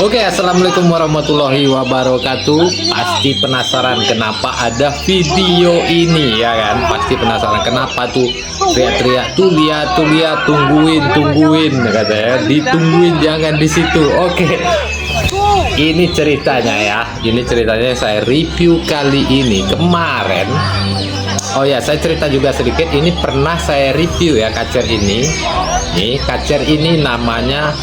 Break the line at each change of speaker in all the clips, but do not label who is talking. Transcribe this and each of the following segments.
Oke, assalamualaikum warahmatullahi wabarakatuh. Pasti penasaran kenapa ada video ini, ya kan? Pasti penasaran kenapa tuh teriak-teriak tuh, lihat, tungguin katanya, ditungguin, jangan di situ. Oke, ini ceritanya ya. Ini ceritanya saya review kali ini kemarin. Oh ya, saya cerita juga sedikit. Ini pernah saya review ya kacer ini. Nih, kacer ini namanya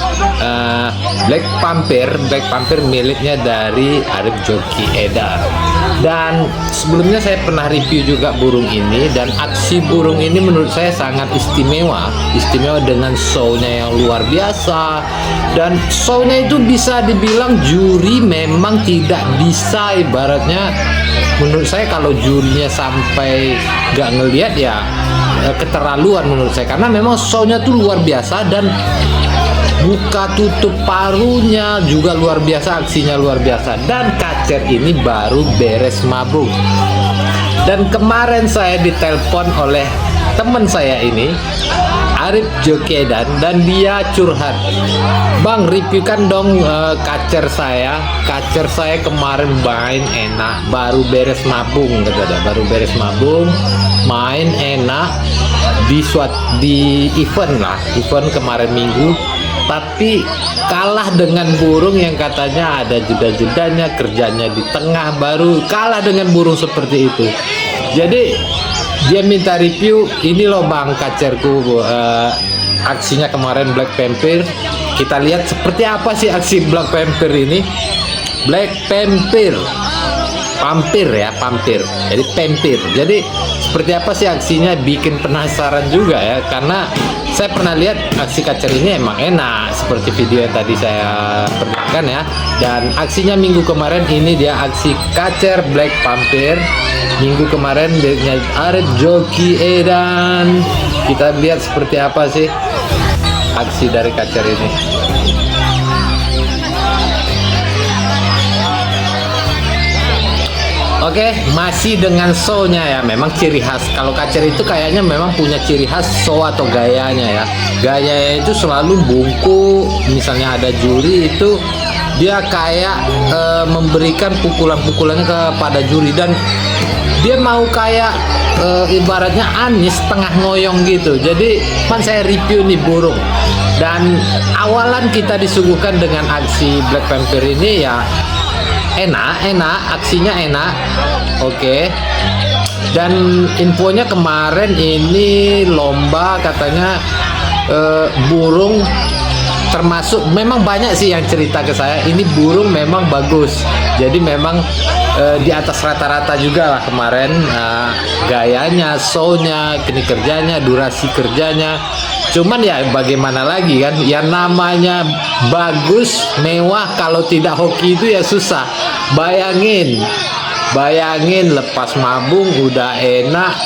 Black Panther. Black Panther miliknya dari Arif Joki Edar. Dan sebelumnya saya pernah review juga burung ini, dan aksi burung ini menurut saya sangat istimewa. Istimewa dengan show-nya yang luar biasa. Dan show-nya itu bisa dibilang juri memang tidak bisa, ibaratnya menurut saya kalau jurinya sampai nggak ngelihat ya keterlaluan menurut saya, karena memang show-nya tuh luar biasa, dan buka tutup paruhnya juga luar biasa, aksinya luar biasa. Dan kacer ini baru beres mabung, dan kemarin saya ditelepon oleh teman saya ini, Arif Joki Edar, dan dia curhat, "Bang, reviewkan dong kacer saya. Kacer saya kemarin main enak, baru beres mabung," katanya. Baru beres mabung, main enak di event kemarin minggu, tapi kalah dengan burung yang katanya ada jeda-jedanya, kerjanya di tengah, baru kalah dengan burung seperti itu. Jadi dia minta review, "Ini loh Bang kacerku, aksinya kemarin Black Panther." Kita lihat seperti apa sih aksi Black Panther ini. Black Panther, pampir. Jadi pampir. Jadi seperti apa sih aksinya, bikin penasaran juga ya, karena saya pernah lihat aksi kacer ini emang enak seperti video yang tadi saya perlihatkan ya. Dan aksinya minggu kemarin ini dia aksi kacer Black Panther. Minggu kemarin dengan Arif Joki Edar. Kita lihat seperti apa sih aksi dari kacer ini. Oke, masih dengan show-nya ya. Memang ciri khas kalau kacer itu kayaknya memang punya ciri khas show atau gayanya ya. Gayanya itu selalu bungkuk. Misalnya ada juri itu dia kayak memberikan pukulan-pukulannya kepada juri, dan dia mau kayak ibaratnya Anis tengah ngoyong gitu. Jadi kan saya review nih burung, dan awalan kita disuguhkan dengan aksi Black Panther ini ya enak, aksinya enak. Oke. Dan infonya kemarin ini lomba katanya burung, termasuk memang banyak sih yang cerita ke saya, ini burung memang bagus. Jadi memang di atas rata-rata juga lah kemarin, gayanya, show-nya, kini kerjanya, durasi kerjanya. Cuman ya bagaimana lagi kan, ya namanya bagus, mewah, kalau tidak hoki itu ya susah. Bayangin lepas mabung udah enak,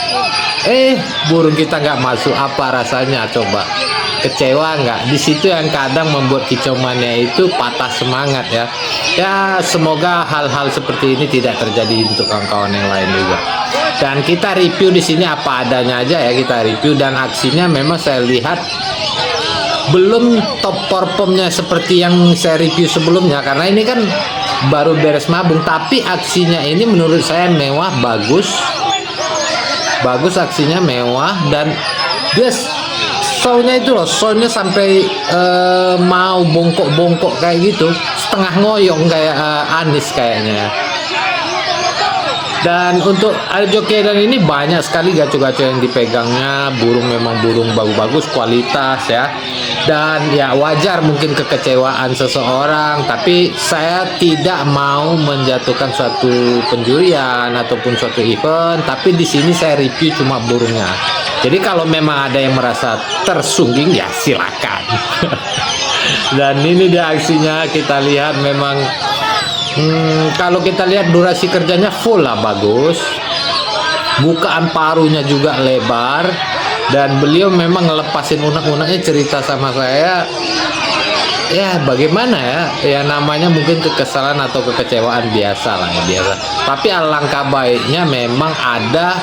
burung kita nggak masuk, apa rasanya coba? Kecewa nggak? Di situ yang kadang membuat kicauannya itu patah semangat ya. Ya semoga hal-hal seperti ini tidak terjadi untuk kawan-kawan yang lain juga. Dan kita review di sini apa adanya aja ya, kita review. Dan aksinya memang saya lihat belum top performnya seperti yang saya review sebelumnya, karena ini kan baru beres mabung. Tapi aksinya ini menurut saya mewah, bagus aksinya mewah. Dan dia show-nya itu loh, show-nya sampai mau bongkok-bongkok kayak gitu, setengah ngoyong kayak Anis kayaknya. Dan untuk Arif Joki Edar ini banyak sekali gaco-gaco yang dipegangnya. Burung memang burung bagus, kualitas ya. Dan ya wajar mungkin kekecewaan seseorang, tapi saya tidak mau menjatuhkan suatu penjurian ataupun suatu event. Tapi di sini saya review cuma burungnya. Jadi kalau memang ada yang merasa tersungging ya silakan. Dan ini dia aksinya, kita lihat memang kalau kita lihat durasi kerjanya full lah, bagus. Bukaan paruhnya juga lebar, dan beliau memang ngelepasin unek-uneknya. Cerita sama saya ya bagaimana ya namanya mungkin kekesalan atau kekecewaan biasa lah ya, biasa. Tapi alangkah baiknya memang ada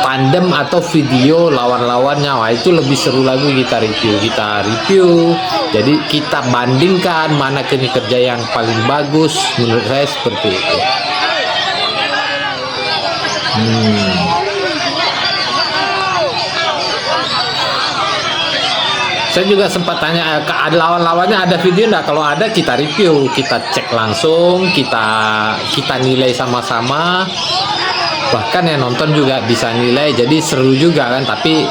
tandem atau video lawan-lawannya. Wah, itu lebih seru lagi kita review. Jadi kita bandingkan mana kinerja yang paling bagus, menurut saya seperti itu. Saya juga sempat tanya ke lawan-lawannya ada video enggak, kalau ada kita review, kita cek langsung, kita nilai sama-sama, bahkan yang nonton juga bisa nilai, jadi seru juga kan. Tapi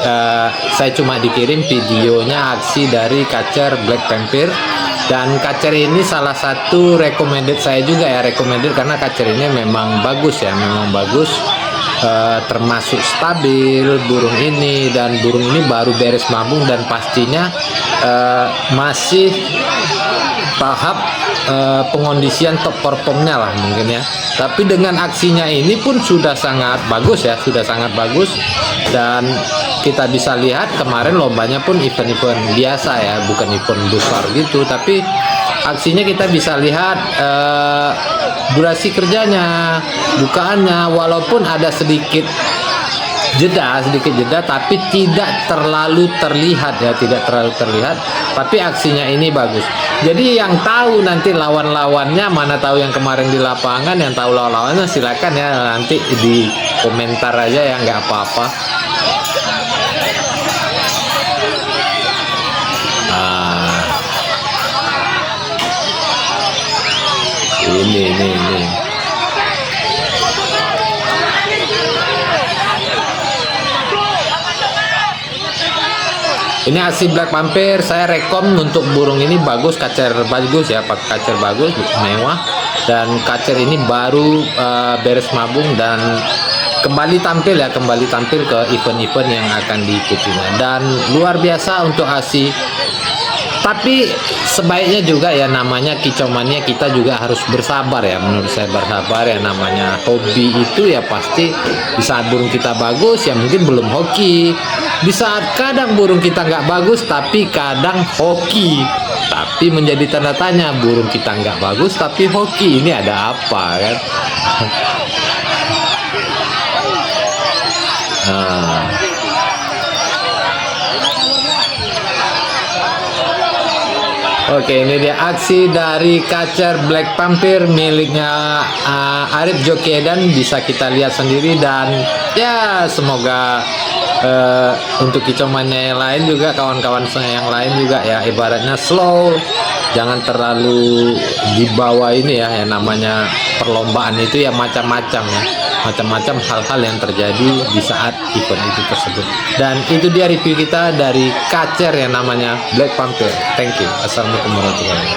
saya cuma dikirim videonya aksi dari Catcher Black Panther, dan Catcher ini salah satu recommended saya juga ya, recommended karena Catcher ini memang bagus ya, memang bagus. Termasuk stabil burung ini, dan burung ini baru beres mabung dan pastinya masih tahap pengondisian top performnya lah mungkin ya. Tapi dengan aksinya ini pun sudah sangat bagus ya, sudah sangat bagus. Dan kita bisa lihat kemarin lombanya pun event-event biasa ya, bukan event besar gitu, tapi aksinya kita bisa lihat durasi kerjanya, bukaannya, walaupun ada sedikit jeda, tapi tidak terlalu terlihat ya, tidak terlalu terlihat, tapi aksinya ini bagus. Jadi yang tahu nanti lawan-lawannya, mana tahu yang kemarin di lapangan, yang tahu lawan-lawannya silakan ya, nanti di komentar aja ya, nggak apa-apa. Ini aksi Black Panther, saya rekom untuk burung ini bagus, Catcher bagus ya, Catcher bagus, mewah, dan Catcher ini baru beres mabung dan kembali tampil ke event-event yang akan diikutinya, dan luar biasa untuk aksi. Tapi sebaiknya juga ya, namanya kicau mania, kita juga harus bersabar ya, menurut saya bersabar ya, namanya hobi itu ya pasti di saat burung kita bagus ya mungkin belum hoki, di saat kadang burung kita nggak bagus tapi kadang hoki, tapi menjadi tanda tanya burung kita nggak bagus tapi hoki, ini ada apa kan? Oke, ini dia aksi dari Catcher Black Panther miliknya Arif Jokiedan, bisa kita lihat sendiri. Dan ya semoga untuk kicau mania yang lain juga, kawan-kawan saya yang lain juga ya, ibaratnya slow, jangan terlalu dibawa ini ya, yang namanya perlombaan itu ya macam-macam ya, macam-macam hal-hal yang terjadi di saat event itu tersebut. Dan itu dia review kita dari Catcher yang namanya Black Panther. Thank you. Assalamualaikum warahmatullahi wabarakatuh.